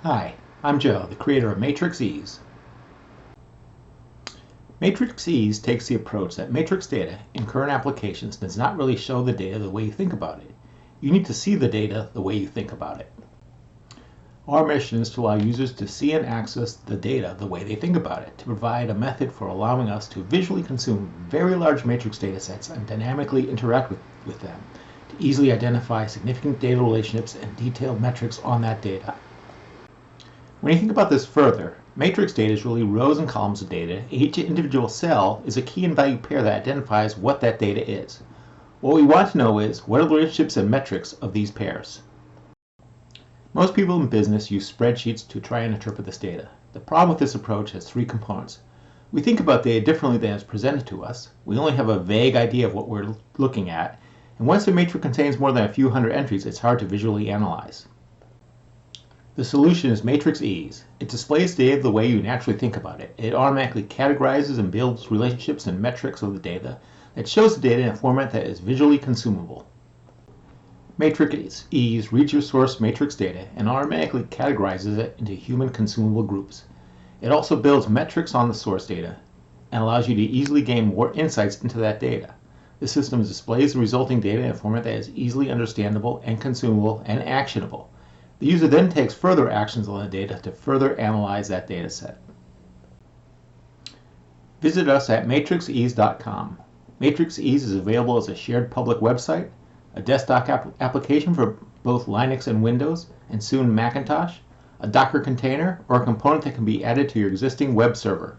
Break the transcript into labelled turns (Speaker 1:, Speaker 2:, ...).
Speaker 1: Hi, I'm Joe, the creator of MatrixEase. MatrixEase takes the approach that matrix data in current applications does not really show the data the way you think about it. You need to see the data the way you think about it. Our mission is to allow users to see and access the data the way they think about it, to provide a method for allowing us to visually consume very large matrix data sets and dynamically interact with them, to easily identify significant data relationships and detailed metrics on that data. When you think about this further, matrix data is really rows and columns of data. Each individual cell is a key and value pair that identifies what that data is. What we want to know is, what are the relationships and metrics of these pairs? Most people in business use spreadsheets to try and interpret this data. The problem with this approach has three components. We think about data differently than it's presented to us. We only have a vague idea of what we're looking at. And once a matrix contains more than a few hundred entries, it's hard to visually analyze. The solution is MatrixEase. It displays data the way you naturally think about it. It automatically categorizes and builds relationships and metrics of the data that shows the data in a format that is visually consumable. MatrixEase reads your source matrix data and automatically categorizes it into human consumable groups. It also builds metrics on the source data and allows you to easily gain more insights into that data. The system displays the resulting data in a format that is easily understandable and consumable and actionable. The user then takes further actions on the data to further analyze that data set. Visit us at matrixease.com. MatrixEase is available as a shared public website, a desktop application for both Linux and Windows, and soon Macintosh, a Docker container, or a component that can be added to your existing web server.